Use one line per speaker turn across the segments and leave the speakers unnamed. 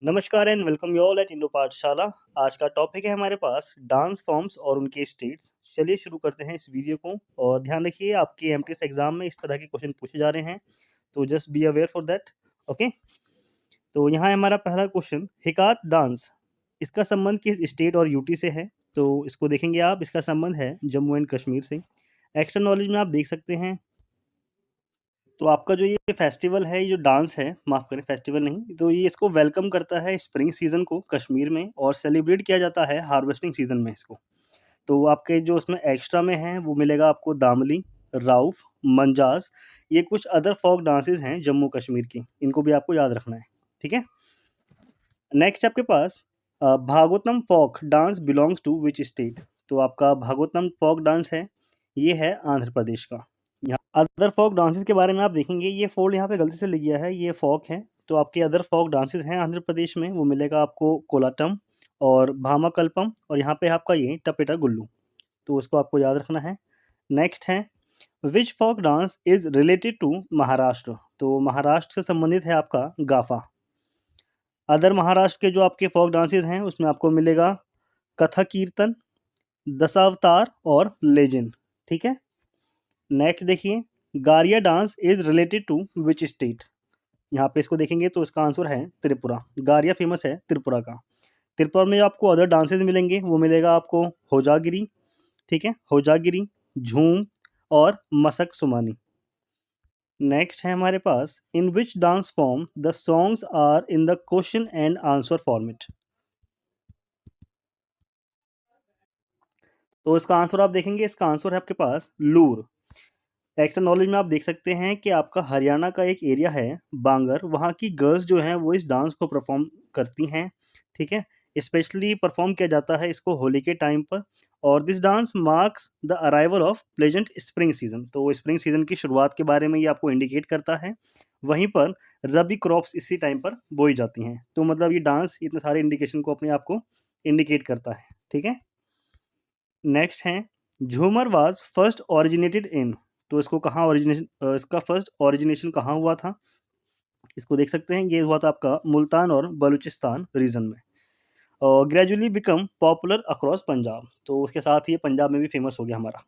नमस्कार and welcome you all at Indo पाठशाला। आज का टॉपिक है हमारे पास डांस फॉर्म्स और उनके स्टेट्स। चलिए शुरू करते हैं इस वीडियो को और ध्यान रखिए आपके एमटीएस एग्जाम में इस तरह के क्वेश्चन पूछे जा रहे हैं, तो just be aware for that. Okay, तो यहाँ है हमारा पहला क्वेश्चन, हिकात डांस, इसका संबंध किस स्टेट और यूटी से है? तो इसको देखेंगे आप, इसका संबंध है जम्मू एंड कश्मीर से। एक्स्ट्रा नॉलेज में आप देख सकते हैं, तो आपका जो ये फेस्टिवल है, ये जो डांस है, माफ़ करें फेस्टिवल नहीं, तो ये इसको वेलकम करता है स्प्रिंग सीज़न को कश्मीर में और सेलिब्रेट किया जाता है हार्वेस्टिंग सीज़न में इसको। तो आपके जो उसमें एक्स्ट्रा में है वो मिलेगा आपको दामली, राउफ, मंजास, ये कुछ अदर फ़ोक डांसेज़ हैं जम्मू कश्मीर की, इनको भी आपको याद रखना है, ठीक है? नेक्स्ट आपके पास Bhagavatam folk dance belongs to which state? तो आपका भागवतम फ़ोक डांस है, ये है आंध्र प्रदेश का। अदर फ़ोक डांसेस के बारे में आप देखेंगे, ये फ़ोल्ड यहाँ पे गलती से लिख गया है, ये फ़ोक है। तो आपके अदर फ़ोक डांसेस हैं आंध्र प्रदेश में, वो मिलेगा आपको कोलाटम और भामाकल्पम और यहाँ पे आपका ये टपेटा गुल्लू, तो उसको आपको याद रखना है। नेक्स्ट है, which folk dance is related to Maharashtra? तो महाराष्ट्र से संबंधित है आपका गाफा। अदर महाराष्ट्र के जो आपके फ़ोक डांसेस हैं, उसमें आपको मिलेगा कथक कीर्तन, दशावतार और लेजेंड, ठीक है? नेक्स्ट देखिए, Garia dance is related to which state? यहाँ पे इसको देखेंगे तो इसका आंसर है त्रिपुरा। गारिया फेमस है त्रिपुरा का। त्रिपुरा में आपको अदर डांसेस मिलेंगे, वो मिलेगा आपको होजागिरी, ठीक है? होजागिरी, झूम और मसक सुमानी। नेक्स्ट है हमारे पास, in which dance form the songs are in the question and answer format? तो इसका आंसर आप देखेंगे, इसका आंसर है आपके पास लूर। एक्स्ट्रा नॉलेज में आप देख सकते हैं कि आपका हरियाणा का एक एरिया है बांगर, वहाँ की गर्ल्स जो हैं वो इस डांस को परफॉर्म करती हैं, ठीक है? स्पेशली परफॉर्म किया जाता है इसको होली के टाइम पर और this dance marks the arrival of pleasant spring season. तो स्प्रिंग सीजन की शुरुआत के बारे में ये आपको इंडिकेट करता है। वहीं पर रबी क्रॉप्स इसी टाइम पर बोई जाती हैं, तो मतलब ये डांस इतने सारे इंडिकेशन को अपने आप को इंडिकेट करता है, ठीक है? नेक्स्ट है, झूमर वाज फर्स्ट ओरिजिनेटेड इन? तो इसको कहाँ ओरिजिनेशन, इसका फर्स्ट ओरिजिनेशन कहाँ हुआ था? इसको देख सकते हैं, ये हुआ था आपका मुल्तान और बलूचिस्तान रीजन में और gradually become popular across Punjab, तो उसके साथ ही पंजाब में भी फेमस हो गया हमारा।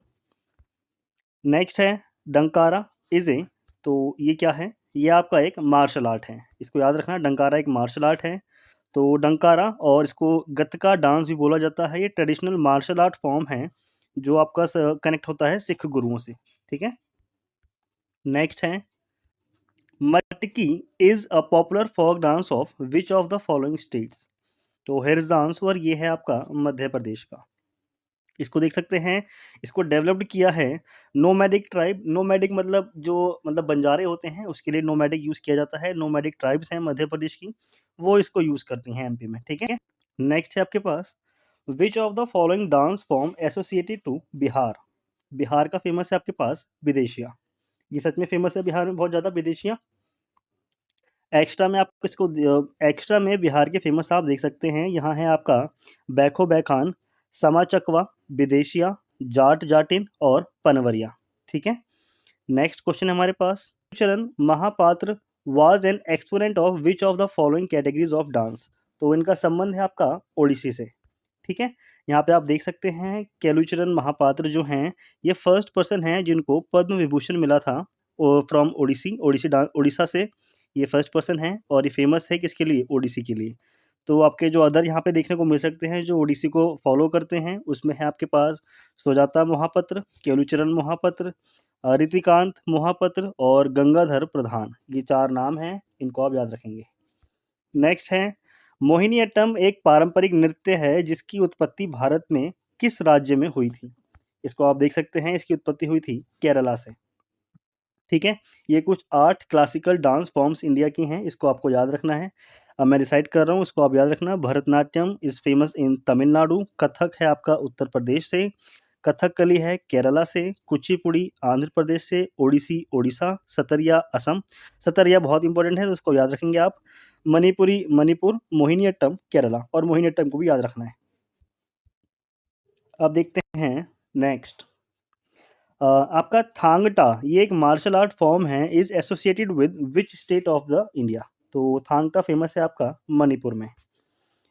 नेक्स्ट है, डंकारा इज ए, तो ये क्या है? ये आपका एक मार्शल आर्ट है, इसको याद रखना, डंकारा एक मार्शल आर्ट है। तो डंकारा और इसको गतका डांस भी बोला जाता है, ये ट्रेडिशनल मार्शल आर्ट फॉर्म है जो आपका कनेक्ट होता है सिख गुरुओं से, ठीक है? नेक्स्ट है, Matki is a popular folk dance of which of the following states? तो हेयर इज द आंसर, ये है आपका मध्य प्रदेश का। इसको देख सकते हैं, इसको डेवलप्ड किया है नोमैडिक ट्राइब। नोमैडिक मतलब जो मतलब बंजारे होते हैं उसके लिए नोमैडिक यूज़ किया जाता है। नोमैडिक ट्राइब्स हैं मध्य प्रदेश की, वो इसको यूज़ करती हैं एमपी में, ठीक है? नेक्स्ट है आपके पास, which of the following dance form associated to Bihar? Bihar का फेमस है आपके पास विदेशिया। ये सच में फेमस है बिहार में बहुत ज़्यादा विदेशिया। एक्स्ट्रा में आप इसको एक्स्ट्रा में बिहार के फेमस आप देख सकते हैं, यहाँ है आपका बैखो बैखान, समा चकवा, विदेशिया, जाट जाटिन और पनवरिया, ठीक है? नेक्स्ट क्वेश्चन है हमारे पास, Charan Mahapatra was an exponent of which of the following categories of dance? तो इनका संबंध है आपका ओडिसी से, ठीक है? यहाँ पे आप देख सकते हैं केलुचरण महापात्र जो हैं, ये फर्स्ट पर्सन हैं जिनको पद्म विभूषण मिला था फ्रॉम ओडिसी, उड़ीसा से ये फर्स्ट पर्सन हैं और ये फेमस है किसके लिए? ओडिसी के लिए। तो आपके जो अदर यहाँ पे देखने को मिल सकते हैं जो ओडिसी को फॉलो करते हैं, उसमें है आपके पास सुजाता मोहापात्र, केलुचरण मोहापात्र, ऋतिकांत मोहापात्र और गंगाधर प्रधान, ये 4 नाम हैं, इनको आप याद रखेंगे। नेक्स्ट है, मोहिनीअट्टम एक पारंपरिक नृत्य है जिसकी उत्पत्ति भारत में किस राज्य में हुई थी? इसको आप देख सकते हैं, इसकी उत्पत्ति हुई थी केरला से, ठीक है? ये कुछ 8 क्लासिकल डांस फॉर्म्स इंडिया की हैं, इसको आपको याद रखना है। अब मैं रिसाइट कर रहा हूँ, इसको आप याद रखना। Bharatanatyam is famous in Tamil Nadu, Kathak है आपका उत्तर प्रदेश से, कथकली है केरला से, कुचिपुड़ी आंध्र प्रदेश से, ओडिसी ओडिशा, सतरिया असम। सतरिया बहुत इंपॉर्टेंट है तो इसको याद रखेंगे आप। मणिपुरी मणिपुर, मोहिनीअट्टम केरला, और मोहिनीअट्टम को भी याद रखना है। अब देखते हैं नेक्स्ट, आपका थांगटा, ये एक मार्शल आर्ट फॉर्म है, is associated with which state of the India? तो थांगटा फेमस है आपका मणिपुर में।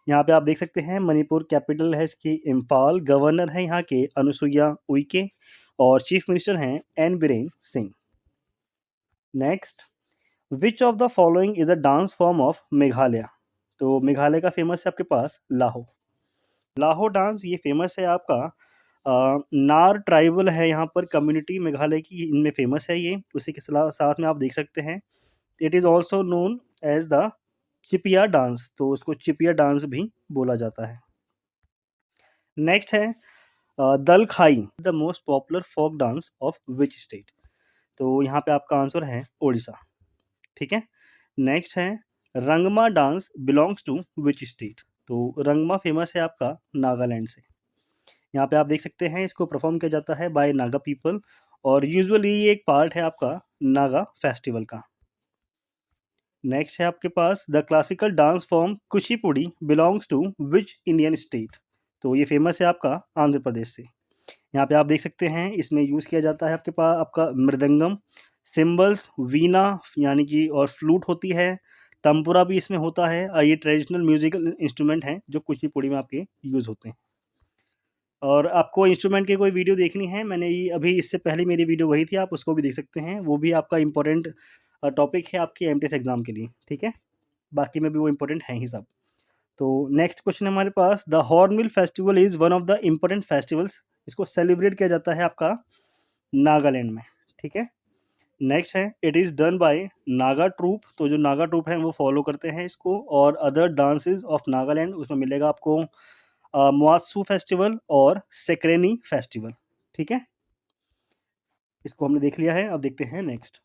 यहाँ पे आप देख सकते हैं मणिपुर कैपिटल है इसकी इम्फाल, गवर्नर है यहाँ के अनुसुईया उइके और चीफ मिनिस्टर हैं N Biren Singh. Next, which of the following is a dance form of Meghalaya? तो मेघालय का फेमस है आपके पास लाहो। लाहो डांस ये फेमस है आपका नार ट्राइबल है यहाँ पर कम्युनिटी मेघालय की, इनमें फेमस है ये। उसी के साथ में आप देख सकते हैं it is also known as the Chipia dance, तो उसको चिपिया डांस भी बोला जाता है। नेक्स्ट है Dalkhai, the most popular folk dance of which state? तो यहाँ पे आपका आंसर है ओडिशा। ठीक है। नेक्स्ट है Rangma dance belongs to which state? तो रंगमा फेमस है आपका नागालैंड से। यहाँ पे आप देख सकते हैं इसको परफॉर्म किया जाता है बाय नागा पीपल और यूजुअली ये एक पार्ट है आपका नागा फेस्टिवल का। नेक्स्ट है आपके पास the classical dance form Kuchipudi belongs to which Indian state? तो ये फेमस है आपका आंध्र प्रदेश से। यहाँ पे आप देख सकते हैं इसमें यूज़ किया जाता है आपके पास आपका मृदंगम, सिम्बल्स, वीणा यानी कि और फ्लूट होती है, तंपुरा भी इसमें होता है और ये ट्रेडिशनल म्यूजिकल इंस्ट्रूमेंट हैं जो कुचिपुड़ी में आपके यूज़ होते हैं। और आपको इंस्ट्रूमेंट की कोई वीडियो देखनी है, मैंने ये अभी इससे पहले मेरी वीडियो वही थी, आप उसको भी देख सकते हैं। वो भी आपका इम्पोर्टेंट टॉपिक है आपके एमटीएस एग्ज़ाम के लिए, ठीक है? बाकी में भी वो इम्पोर्टेंट हैं ही सब। तो नेक्स्ट क्वेश्चन है हमारे पास, the hornbill festival is one of the important festivals, इसको सेलिब्रेट किया जाता है आपका नागालैंड में, ठीक है? नेक्स्ट है it is done by Naga troupe, तो जो नागा ट्रूप हैं वो फॉलो करते हैं इसको, और अदर डांसेस ऑफ नागालैंड उसमें मिलेगा आपको मुआत्सू फेस्टिवल और सेक्रेनी फेस्टिवल, ठीक है? इसको हमने देख लिया है, अब देखते हैं नेक्स्ट।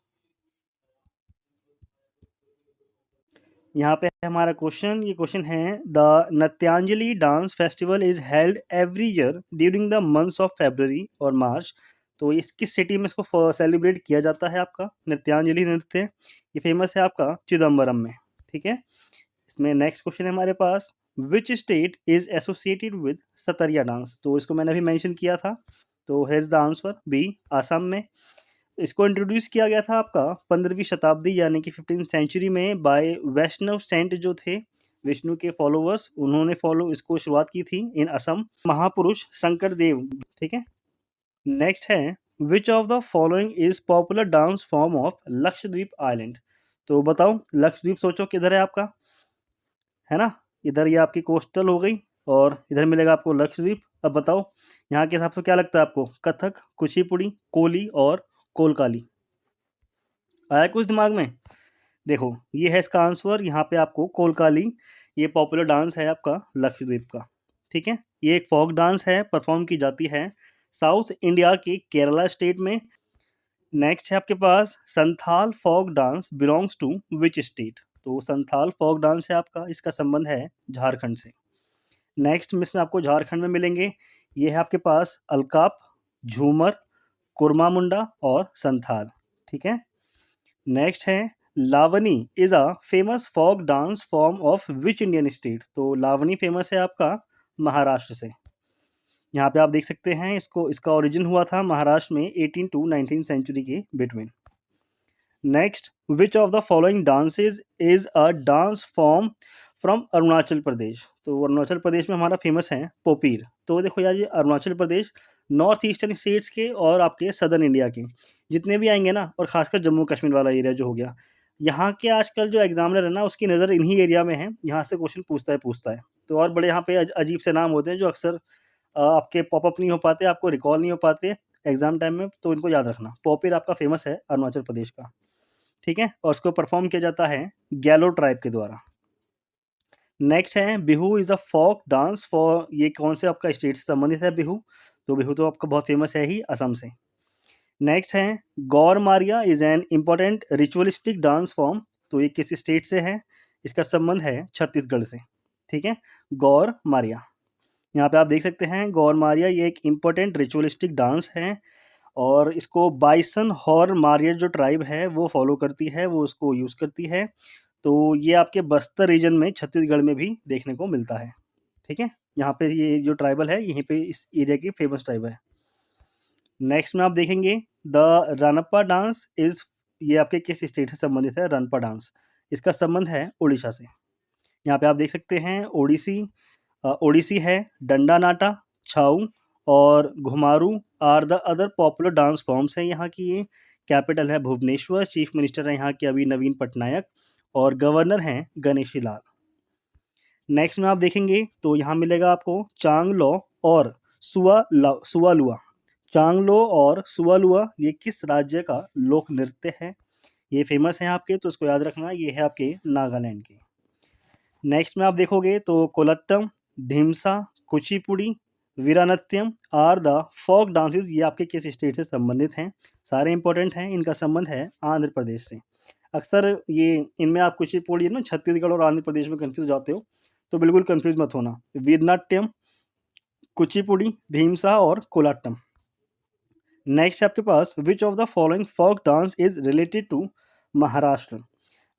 यहाँ पे है हमारा क्वेश्चन, ये क्वेश्चन है the Natyanjali dance festival is held every year during the months of February और मार्च, तो इस किस सिटी में इसको सेलिब्रेट किया जाता है आपका नृत्यांजलि नृत्य? ये फेमस है आपका चिदम्बरम में, ठीक है? इसमें नेक्स्ट क्वेश्चन है हमारे पास, which state is associated with Sattriya dance? तो इसको मैंने अभी मेंशन किया था, तो here is the answer B, Assam में। इसको इंट्रोड्यूस किया गया था आपका 15वीं शताब्दी यानी कि 15th सेंचुरी में बाय वैष्णव सेंट जो थे, विष्णु के फॉलोअर्स, उन्होंने इसको शुरुआत की थी इन असम, महापुरुष शंकर देव, ठीक है? नेक्स्ट है which of the following is popular dance form of Lakshadweep island? तो बताओ लक्षद्वीप सोचो किधर है आपका, है ना? इधर ये आपकी कोस्टल हो गई और इधर मिलेगा आपको लक्षद्वीप। अब बताओ यहाँ के हिसाब से क्या लगता है आपको, कथक, कुचिपुड़ी, कोली और कोलकाली? आया कुछ दिमाग में? देखो ये है इसका आंसर, यहाँ पे आपको कोलकाली, ये पॉपुलर डांस है आपका लक्षद्वीप का, ठीक है? ये एक फोक डांस है, परफॉर्म की जाती है साउथ इंडिया के केरला स्टेट में। नेक्स्ट है आपके पास Santhal folk dance belongs to which state? तो संथाल फोक डांस है आपका, इसका संबंध है झारखंड से। नेक्स्ट में इसमें आपको झारखंड में मिलेंगे, ये है आपके पास अलकाप, झूमर, कुरमा मुंडा और संथाल, ठीक है? नेक्स्ट है Lavani is a famous folk dance form of which Indian state? तो लावनी फेमस है आपका महाराष्ट्र से। यहाँ पे आप देख सकते हैं इसको, इसका ओरिजिन हुआ था महाराष्ट्र में 18 टू 19 सेंचुरी के between. Next, which of the following dances is a dance form from Arunachal Pradesh? तो अरुणाचल प्रदेश में हमारा फेमस है पोपीर। तो देखो यार, ये Arunachal Pradesh north eastern states के और आपके सदर्न इंडिया के जितने भी आएंगे ना, और खासकर जम्मू कश्मीर वाला एरिया जो हो गया, यहाँ के आजकल जो एग्जामिनर है ना, उसकी नज़र इन्हीं एरिया में है, यहाँ से क्वेश्चन पूछता है। तो और बड़े यहाँ पे अजीब से नाम होते हैं जो अक्सर आपके पॉपअप नहीं हो पाते, आपको रिकॉल नहीं हो पाते एग्जाम टाइम में, तो इनको याद रखना। पॉपीर आपका फेमस है अरुणाचल प्रदेश का, ठीक है? और उसको परफॉर्म किया जाता है गैलो ट्राइब के द्वारा। नेक्स्ट है Bihu is a folk dance for, ये कौन से आपका स्टेट से संबंधित है बिहू? तो बिहू तो आपका बहुत फेमस है ही असम से। नेक्स्ट है Gaur Maria is an important ritualistic dance form, तो ये किस स्टेट से है? इसका संबंध है छत्तीसगढ़ से, ठीक है? गौर मारिया, यहाँ पे आप देख सकते हैं गौर मारिया ये एक इम्पोर्टेंट रिचुअलिस्टिक डांस है और इसको बाइसन हॉर मारिया जो ट्राइब है वो फॉलो करती है, वो उसको यूज़ करती है। तो ये आपके बस्तर रीजन में छत्तीसगढ़ में भी देखने को मिलता है, ठीक है? यहाँ पे ये जो ट्राइबल है यहीं पे इस एरिया की फेमस ट्राइब है। नेक्स्ट में आप देखेंगे द रनप्पा डांस इज, ये आपके किस स्टेट से संबंधित है रनप्पा डांस? इसका संबंध है उड़ीसा से। यहाँ पे आप देख सकते हैं ओडिसी है, डंडा नाटा, छाऊ और Ghumura are the other popular dance forms हैं यहाँ की। ये कैपिटल है भुवनेश्वर, चीफ मिनिस्टर है यहाँ के अभी नवीन पटनायक और गवर्नर हैं गणेशी लाल। नेक्स्ट में आप देखेंगे तो यहाँ मिलेगा आपको चांगलो और सुआलुआ। चांगलो और सुआलुआ ये किस राज्य का लोक नृत्य है? ये फेमस है आपके, तो इसको याद रखना, ये है आपके नागालैंड के। नेक्स्ट में आप देखोगे तो Kolattam, Dhimsa, Kuchipudi, Veeranatyam are the folk dances, ये आपके किस स्टेट से संबंधित हैं? सारे इंपॉर्टेंट हैं, इनका संबंध है आंध्र प्रदेश से। अक्सर ये इनमें आप कुचिपुड़ी ना छत्तीसगढ़ और आंध्र प्रदेश में कंफ्यूज जाते हो, तो बिल्कुल कंफ्यूज मत होना। वीरनाट्यम, कुचिपुड़ी, ढीमसा और कोलाट्टम। नेक्स्ट आपके पास which of the following folk dance is related to Maharashtra?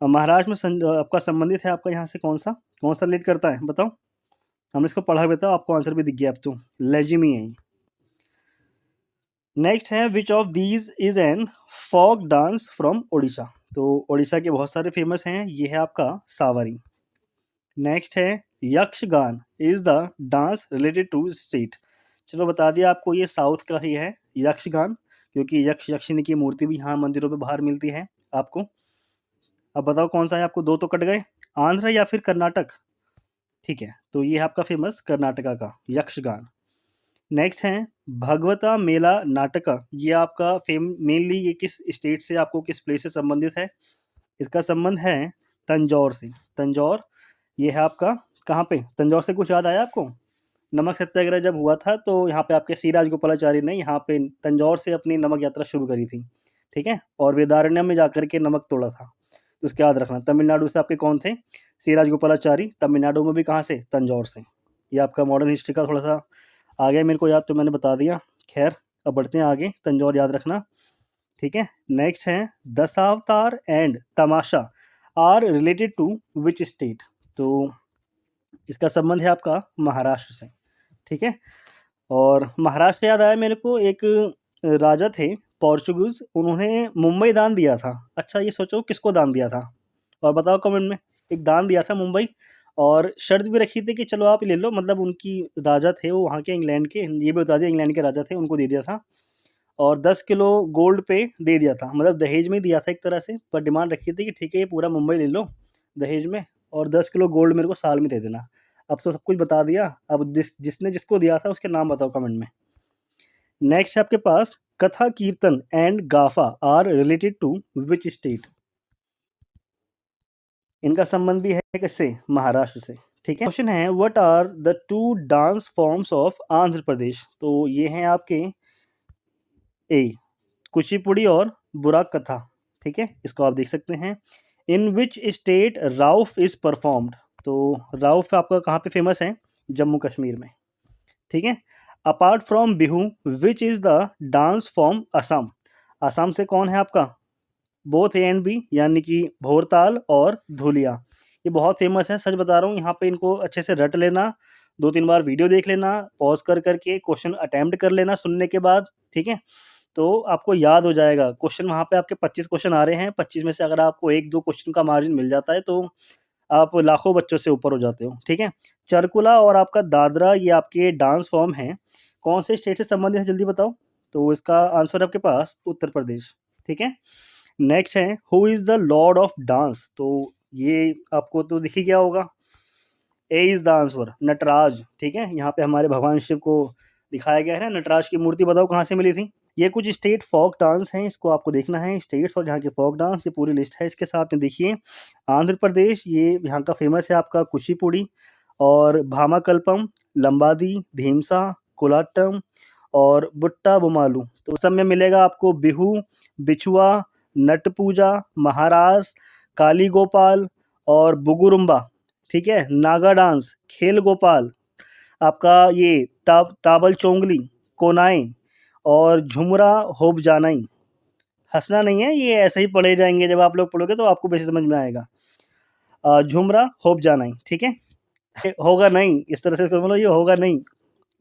Maharashtra में आपका संबंधित है, आपका यहाँ से कौन सा रिलेट करता है बताओ? हमने इसको पढ़ा भी था, आपको आंसर भी दिख गया अब तो, लेजिमी है। नेक्स्ट है which of these is an folk dance from Odisha? तो ओडिशा के बहुत सारे फेमस हैं, ये है आपका सावरी। नेक्स्ट है Yakshagana is the dance related to state. चलो बता दिया आपको, ये साउथ का ही है यक्षगान, क्योंकि यक्ष यक्षिणी की मूर्ति भी यहाँ मंदिरों पे बाहर मिलती है आपको। अब बताओ कौन सा है आपको, दो तो कट गए, आंध्र या फिर कर्नाटक? ठीक है, तो ये है आपका फेमस कर्नाटका का यक्षगान। नेक्स्ट है भगवता मेला नाटका, ये आपका मेनली ये किस स्टेट से, आपको किस प्लेस से संबंधित है? इसका संबंध है तंजौर से। तंजौर ये है आपका, कहाँ पे? तंजौर से कुछ याद आया आपको? नमक सत्याग्रह जब हुआ था तो यहाँ पे आपके सी राजगोपालाचारी ने यहाँ पे तंजौर से अपनी नमक यात्रा शुरू करी थी, ठीक है, और वेदारण्यम में जाकर के नमक तोड़ा था, तो उसका याद रखना। तमिलनाडु से आपके कौन थे? सी राजगोपालाचारी। तमिलनाडु में भी कहाँ से? तंजौर से। ये आपका मॉडर्न हिस्ट्री का थोड़ा सा आ गया मेरे को याद, तो मैंने बता दिया। खैर अब बढ़ते हैं आगे, तंजौर याद रखना, ठीक है। नेक्स्ट है Dashavatar and Tamasha are related to which state? तो इसका संबंध है आपका महाराष्ट्र से, ठीक है। और महाराष्ट्र याद आया मेरे को, एक राजा थे पोर्चुगीज, उन्होंने मुंबई दान दिया था। अच्छा ये सोचो किसको दान दिया था, और बताओ कमेंट में। एक दान दिया था मुंबई, और शर्त भी रखी थी कि चलो आप ले लो, मतलब उनकी राजा थे वो वहाँ के इंग्लैंड के, ये भी बता दिया इंग्लैंड के राजा थे, उनको दे दिया था। और 10 किलो गोल्ड पे दे दिया था, मतलब दहेज में दिया था एक तरह से, पर डिमांड रखी थी कि ठीक है ये पूरा मुंबई ले लो दहेज में, और 10 किलो गोल्ड मेरे को साल में दे देना। अब तो सब कुछ बता दिया, अब जिसने जिसको दिया था उसके नाम बताओ कमेंट में। नेक्स्ट है आपके पास Katha Kirtan and Gafa are related to which state? इनका संबंध भी है किससे? महाराष्ट्र से, ठीक है। क्वेश्चन है what are the two dance forms of Andhra Pradesh? तो ये हैं आपके ए कुचिपुड़ी और बुराक कथा, ठीक है, इसको आप देख सकते हैं। In which state Rauf is performed? तो राउफ आपका कहाँ पे फेमस है? जम्मू कश्मीर में, ठीक है। Apart from Bihu which is the dance form Assam? Assam से कौन है आपका? बोथ ए एंड बी, यानी कि भोरताल और धुलिया, ये बहुत फेमस है। सच बता रहा हूँ, यहाँ पे इनको अच्छे से रट लेना, 2-3 बार वीडियो देख लेना, पॉज कर करके क्वेश्चन अटेम्प्ट कर लेना सुनने के बाद, ठीक है, तो आपको याद हो जाएगा। क्वेश्चन वहाँ पे आपके 25 क्वेश्चन आ रहे हैं, 25 में से अगर आपको 1-2 क्वेश्चन का मार्जिन मिल जाता है तो आप लाखों बच्चों से ऊपर हो जाते हो, ठीक है। चरकुला और आपका दादरा ये आपके डांस फॉर्म हैं, कौन से स्टेट से संबंधित है जल्दी बताओ? तो इसका आंसर आपके पास उत्तर प्रदेश, ठीक है। नेक्स्ट है who is the Lord of dance? तो ये आपको तो दिख ही गया होगा, ए इज द आंसर, नटराज, ठीक है। यहाँ पे हमारे भगवान शिव को दिखाया गया है, नटराज की मूर्ति बताओ कहाँ से मिली थी? ये कुछ स्टेट फोक डांस हैं, इसको आपको देखना है, स्टेट्स और जहाँ के फोक डांस, ये पूरी लिस्ट है इसके साथ में। देखिए आंध्र प्रदेश, ये यहाँ का फेमस है आपका कुचिपुड़ी और भामाकल्पम, लंबादी, धीमसा, कोलाट्टम और बुट्टा बुमालू। तो सब में मिलेगा आपको बिहू, बिछुआ, नट पूजा, महारास, काली गोपाल और बुगुरुम्बा, ठीक है। नागा डांस, खेल गोपाल, आपका ये ताबल चोंगली, कोनाई और झुमरा होप जानाई। हंसना नहीं है, ये ऐसे ही पढ़े जाएंगे, जब आप लोग पढ़ोगे तो आपको बेसिक समझ में आएगा। झुमरा होप जानाई, ठीक है। होगा नहीं, इस तरह से बोलो, ये होगा नहीं।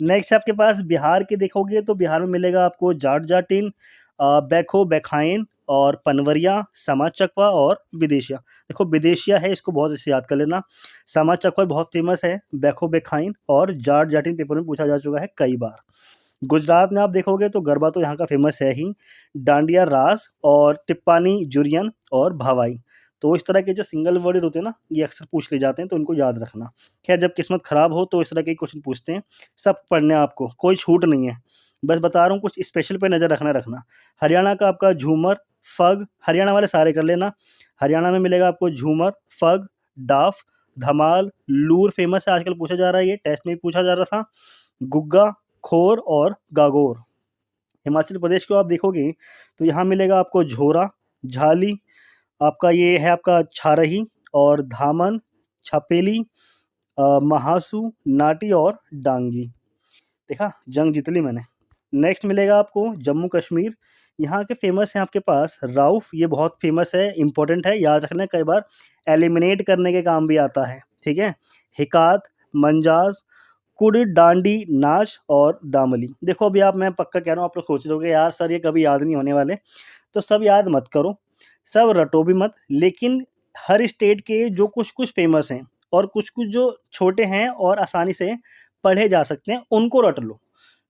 नेक्स्ट आपके पास बिहार के देखोगे तो बिहार में मिलेगा आपको जाट जाटिन, बैखो बैखाइन, और पनवरिया, समा चकवा और विदेशिया। देखो विदेशिया है, इसको बहुत अच्छे याद कर लेना। समा चकवा बहुत फेमस है, बैखो बेखाइन और जाट जाटिन पेपर में पूछा जा चुका है कई बार। गुजरात में आप देखोगे तो गरबा तो यहाँ का फेमस है ही, डांडिया रास और टिप्पानी जुरियन और भावाई। तो इस तरह के जो सिंगल वर्ड होते हैं ना, ये अक्सर पूछ ले जाते हैं, तो इनको याद रखना। खैर जब किस्मत खराब हो तो इस तरह के क्वेश्चन पूछते हैं, सब पढ़ने हैं आपको, कोई छूट नहीं है। बस बता रहा हूँ कुछ स्पेशल पे नज़र रखना। हरियाणा का आपका झूमर, फग, हरियाणा वाले सारे कर लेना। हरियाणा में मिलेगा आपको झूमर, फग, डाफ, धमाल, लूर फेमस है, आजकल पूछा जा रहा है, ये टेस्ट में भी पूछा जा रहा था, गुग्गा, खोर और गागोर। हिमाचल प्रदेश को आप देखोगे तो यहाँ मिलेगा आपको झोरा, झाली, आपका ये है आपका छारही और धामन, छपेली, महासू, नाटी और डांगी। देखा, जंग जीत ली मैंने। नेक्स्ट मिलेगा आपको जम्मू कश्मीर। यहाँ के फेमस हैं आपके पास राउफ, ये बहुत फेमस है, इंपॉर्टेंट है, याद रखना, कई बार एलिमिनेट करने के काम भी आता है, ठीक है। हिकात, मंजाज, कुड़, डांडी नाच और दामली। देखो अभी आप, मैं पक्का कह रहा हूँ, आप लोग सोच रहे होगे यार सर ये कभी याद नहीं होने वाले, तो सब याद मत करो, सब रटो भी मत, लेकिन हर स्टेट के जो कुछ कुछ फेमस हैं और कुछ कुछ जो छोटे हैं और आसानी से पढ़े जा सकते हैं उनको रट लो,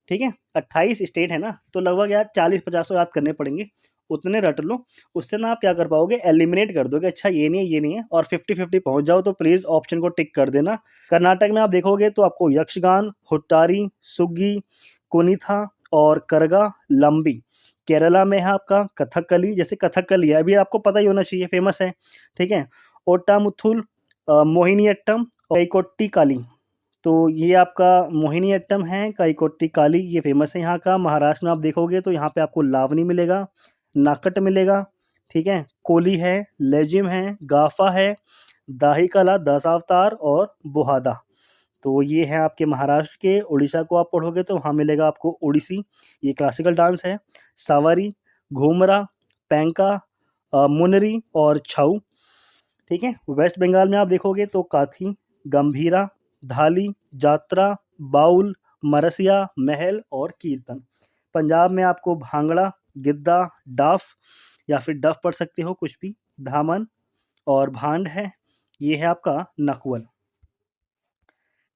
ठीक है। 28 स्टेट है ना, तो लगभग यार 40-50 तो याद करने पड़ेंगे, उतने रट लो। उससे ना आप क्या कर पाओगे, एलिमिनेट कर दोगे, अच्छा ये नहीं है ये नहीं है, और 50-50 पहुंच जाओ, तो प्लीज़ ऑप्शन को टिक कर देना। कर्नाटक में आप देखोगे तो आपको यक्षगान, हुट्टारी, सुग्गी, कुनीथा और करगा लंबी। केरला में है आपका कथकली, जैसे कथकली है, अभी आपको पता ही होना चाहिए, फेमस है, ठीक है। ओट्टामुथुल, मोहिनीअट्टम और कैकोट्टी काली। तो ये आपका मोहिनीअट्टम है, कैकोट्टी काली, ये फेमस है यहाँ का। महाराष्ट्र में आप देखोगे तो यहाँ पे आपको लावनी मिलेगा, नाकट मिलेगा, ठीक है, कोली है, लेजिम है, गाफा है, दाही कला, दशावतार और बुहादा। तो ये है आपके महाराष्ट्र के। उड़ीसा को आप पढ़ोगे तो वहाँ मिलेगा आपको ओडिसी, ये क्लासिकल डांस है, सवारी, घूमरा, पैंका, मुनरी और छऊ, ठीक है। वेस्ट बंगाल में आप देखोगे तो काथी, गंभीरा, धाली, जात्रा, बाउल, मरसिया, महल और कीर्तन। पंजाब में आपको भांगड़ा, गिद्दा, डाफ या फिर डफ पढ़ सकते हो, कुछ भी, धामन और भांड है, ये है आपका नकवल।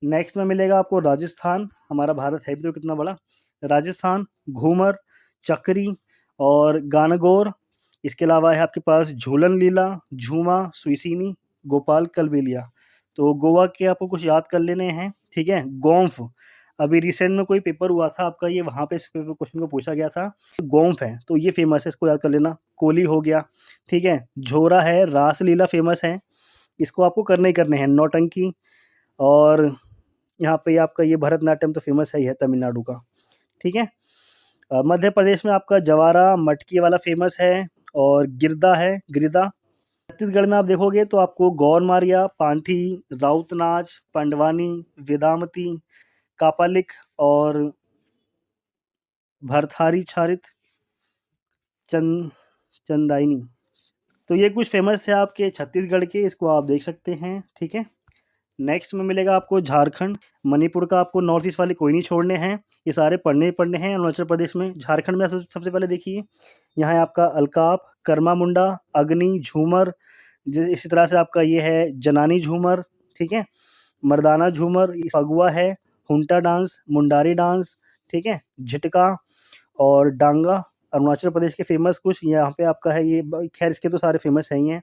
नेक्स्ट में मिलेगा आपको राजस्थान, हमारा भारत है भी तो कितना बड़ा। राजस्थान, घूमर, चक्री और गानगौर। इसके अलावा है आपके पास झूलन लीला, झूमा, सुइसीनी, गोपाल कलबेलिया। तो गोवा के आपको कुछ याद कर लेने हैं, ठीक है। गोम्फ, अभी रिसेंट में कोई पेपर हुआ था आपका, ये वहाँ पे इस पेपर क्वेश्चन को पूछा गया था। गोम्फ है तो ये फेमस है, इसको याद कर लेना। कोली हो गया, ठीक है। झोरा है, रास लीला फेमस है, इसको आपको करने ही करने हैं। नौटंकी, और यहाँ पे आपका ये भरतनाट्यम तो फेमस है ही है तमिलनाडु का, ठीक है। मध्य प्रदेश में आपका जवारा, मटकी वाला फेमस है, और गिरदा है, गिरदा। छत्तीसगढ़ में आप देखोगे तो आपको गौर मारिया, पांठी, राउत नाच, पंडवानी, वेदामती, कापालिक और भरथारी छारित, चंदाइनी। तो ये कुछ फेमस है आपके छत्तीसगढ़ के, इसको आप देख सकते हैं, ठीक है। नेक्स्ट में मिलेगा आपको झारखंड, मणिपुर का आपको नॉर्थ ईस्ट वाले कोई नहीं छोड़ने हैं, ये सारे पढ़ने ही पढ़ने हैं। अरुणाचल प्रदेश में, झारखंड में सबसे पहले देखिए, यहाँ है आपका अलकाप, कर्मा मुंडा, अग्नि, झूमर, इसी तरह से आपका ये है जनानी झूमर, ठीक है, मर्दाना झूमर, फगुआ है, हुंटा डांस, मुंडारी डांस, ठीक है, झिटका और डांगा। अरुणाचल प्रदेश के फेमस कुछ यहाँ पे आपका है ये, खैर इसके तो सारे फेमस हैं ही हैं।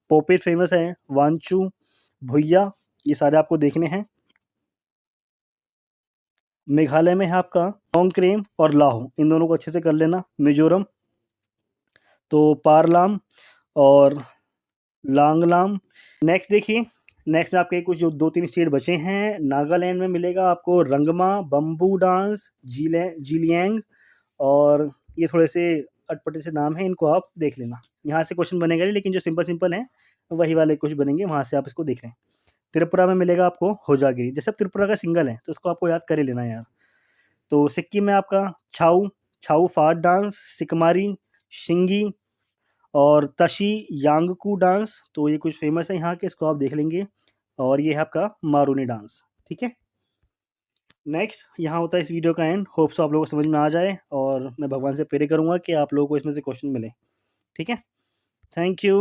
पोपेट फेमस है, वांचू, भुइया, ये सारे आपको देखने हैं। मेघालय में है आपका नोंगक्रेम और लाहो, इन दोनों को अच्छे से कर लेना। मिजोरम तो पारलाम और लांगलाम। नेक्स्ट देखिए, नेक्स्ट में आपके कुछ जो 2-3 स्टेट बचे हैं। नागालैंड में मिलेगा आपको रंगमा, बम्बू डांस, जीलियांग, और ये थोड़े से अटपटे से नाम हैं, इनको आप देख लेना। यहाँ से क्वेश्चन बनेगा नहीं, लेकिन जो सिंपल हैं वही वाले कुछ बनेंगे, वहाँ से आप इसको देख लें। त्रिपुरा में मिलेगा आपको होजागिरी, जैसे अब त्रिपुरा का सिंगल है तो इसको आपको याद कर ही लेना है यार। तो सिक्किम में आपका छाऊ, छाऊ फाट डांस, सिकमारी, शिंगी और तशी यांगकू डांस। तो ये कुछ फेमस है यहाँ के, इसको आप देख लेंगे। और ये है आपका मारूनी डांस, ठीक है। नेक्स्ट यहाँ होता है इस वीडियो का एंड। होप सो आप लोगों को समझ में आ जाए, और मैं भगवान से प्रे करूँगा कि आप लोगों को इसमें से क्वेश्चन मिले, ठीक है? Thank you.